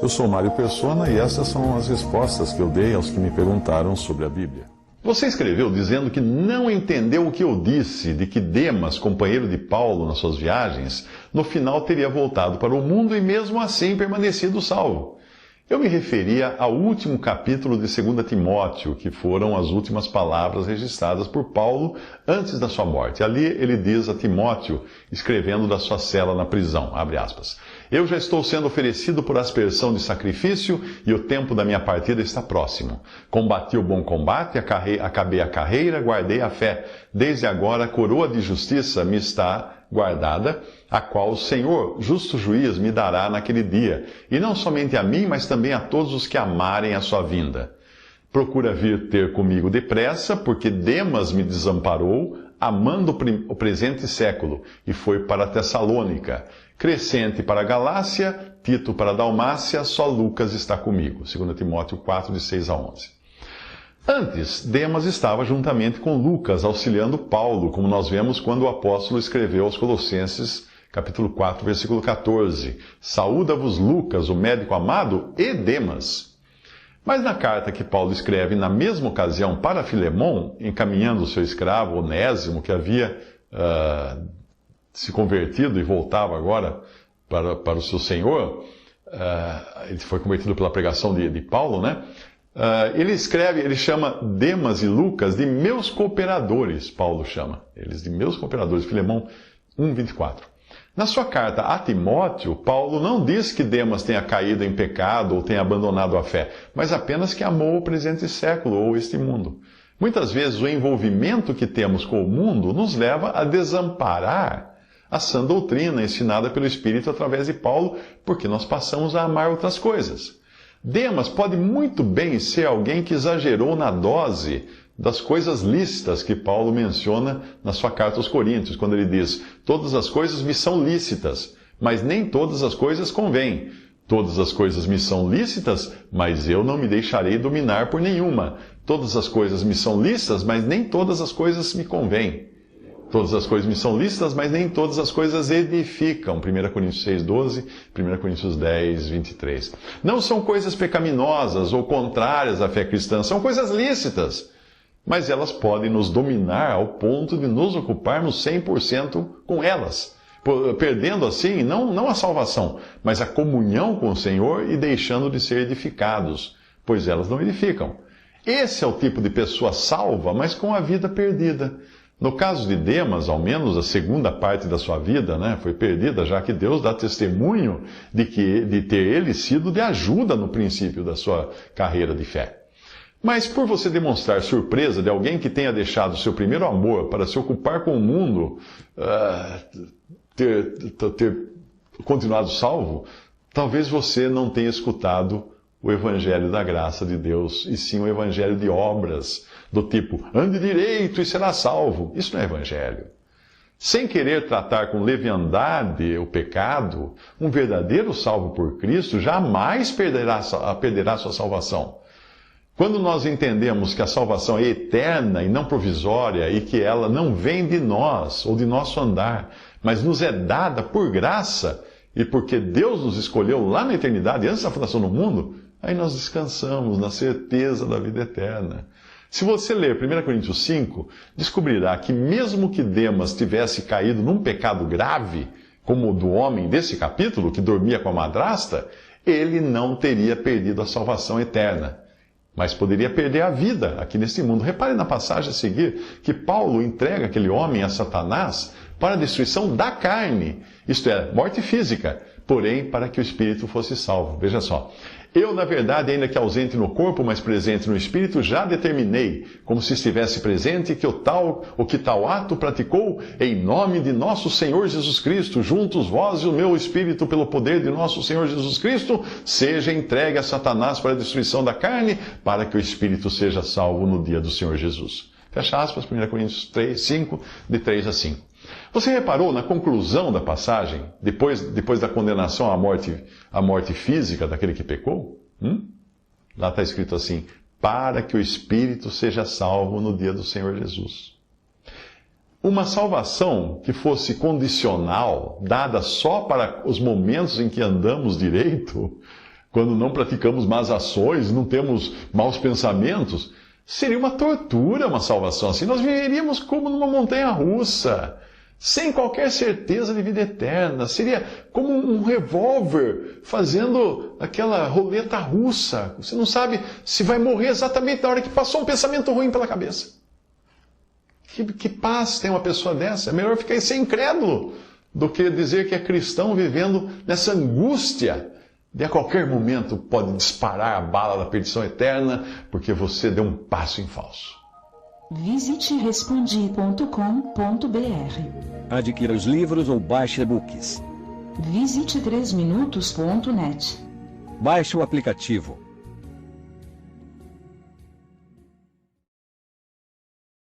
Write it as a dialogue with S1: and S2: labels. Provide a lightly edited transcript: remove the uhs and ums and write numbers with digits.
S1: Eu sou Mário Persona e essas são as respostas que eu dei aos que me perguntaram sobre a Bíblia. Você escreveu dizendo que não entendeu o que eu disse de que Demas, companheiro de Paulo nas suas viagens, no final teria voltado para o mundo e mesmo assim permanecido salvo. Eu me referia ao último capítulo de 2 Timóteo, que foram as últimas palavras registradas por Paulo antes da sua morte. Ali ele diz a Timóteo, escrevendo da sua cela na prisão, abre aspas, eu já estou sendo oferecido por aspersão de sacrifício e o tempo da minha partida está próximo. Combati o bom combate, acabei a carreira, guardei a fé. Desde agora a coroa de justiça me está guardada, a qual o Senhor, justo juiz, me dará naquele dia, e não somente a mim, mas também a todos os que amarem a sua vinda. Procura vir ter comigo depressa, porque Demas me desamparou, amando o presente século, e foi para Tessalônica. Crescente para a Galácia, Tito para a Dalmácia, só Lucas está comigo. 2 Timóteo 4, de 6 a 11. Antes, Demas estava juntamente com Lucas, auxiliando Paulo, como nós vemos quando o apóstolo escreveu aos Colossenses, capítulo 4, versículo 14. Saúda-vos Lucas, o médico amado, e Demas. Mas na carta que Paulo escreve na mesma ocasião para Filemon, encaminhando o seu escravo Onésimo, que havia se convertido e voltava agora para o seu Senhor, ele foi convertido pela pregação de Paulo, né? Ele chama Demas e Lucas de meus cooperadores, Paulo chama eles de meus cooperadores, Filemão 1:24. Na sua carta a Timóteo, Paulo não diz que Demas tenha caído em pecado ou tenha abandonado a fé, mas apenas que amou o presente século ou este mundo. Muitas vezes o envolvimento que temos com o mundo nos leva a desamparar a sã doutrina ensinada pelo Espírito através de Paulo, porque nós passamos a amar outras coisas. Demas pode muito bem ser alguém que exagerou na dose das coisas lícitas que Paulo menciona na sua carta aos Coríntios, quando ele diz, todas as coisas me são lícitas, mas nem todas as coisas convêm. Todas as coisas me são lícitas, mas eu não me deixarei dominar por nenhuma. Todas as coisas me são lícitas, mas nem todas as coisas me convêm. Todas as coisas me são lícitas, mas nem todas as coisas edificam. 1 Coríntios 6:12, 1 Coríntios 10:23. Não são coisas pecaminosas ou contrárias à fé cristã, são coisas lícitas. Mas elas podem nos dominar ao ponto de nos ocuparmos 100% com elas. Perdendo assim, não a salvação, mas a comunhão com o Senhor e deixando de ser edificados, pois elas não edificam. Esse é o tipo de pessoa salva, mas com a vida perdida. No caso de Demas, ao menos a segunda parte da sua vida, foi perdida, já que Deus dá testemunho de ter ele sido de ajuda no princípio da sua carreira de fé. Mas por você demonstrar surpresa de alguém que tenha deixado seu primeiro amor para se ocupar com o mundo, ter continuado salvo, talvez você não tenha escutado o Evangelho da graça de Deus, e sim o Evangelho de obras, do tipo, ande direito e será salvo. Isso não é Evangelho. Sem querer tratar com leviandade o pecado, um verdadeiro salvo por Cristo jamais perderá sua salvação. Quando nós entendemos que a salvação é eterna e não provisória, e que ela não vem de nós ou de nosso andar, mas nos é dada por graça, e porque Deus nos escolheu lá na eternidade, antes da fundação do mundo, aí nós descansamos na certeza da vida eterna. Se você ler 1 Coríntios 5, descobrirá que mesmo que Demas tivesse caído num pecado grave, como o do homem desse capítulo, que dormia com a madrasta, ele não teria perdido a salvação eterna, mas poderia perder a vida aqui neste mundo. Repare na passagem a seguir que Paulo entrega aquele homem a Satanás para a destruição da carne, isto é, morte física, porém para que o espírito fosse salvo. Veja só. Eu, na verdade, ainda que ausente no corpo, mas presente no espírito, já determinei, como se estivesse presente, o que tal ato praticou, em nome de nosso Senhor Jesus Cristo, juntos vós e o meu espírito, pelo poder de nosso Senhor Jesus Cristo, seja entregue a Satanás para a destruição da carne, para que o espírito seja salvo no dia do Senhor Jesus. Fecha aspas, 1 Coríntios 5, de 3 a 5. Você reparou na conclusão da passagem, depois da condenação à morte física daquele que pecou? Lá está escrito assim, para que o espírito seja salvo no dia do Senhor Jesus. Uma salvação que fosse condicional, dada só para os momentos em que andamos direito, quando não praticamos más ações, não temos maus pensamentos, seria uma tortura uma salvação assim. Nós viveríamos como numa montanha-russa, sem qualquer certeza de vida eterna. Seria como um revólver fazendo aquela roleta russa. Você não sabe se vai morrer exatamente na hora que passou um pensamento ruim pela cabeça. Que paz tem uma pessoa dessa? É melhor ficar ser incrédulo do que dizer que é cristão vivendo nessa angústia de a qualquer momento pode disparar a bala da perdição eterna porque você deu um passo em falso.
S2: Visite respondi.com.br.
S3: Adquira os livros ou baixe e-books.
S2: Visite 3minutos.net.
S3: Baixe o aplicativo.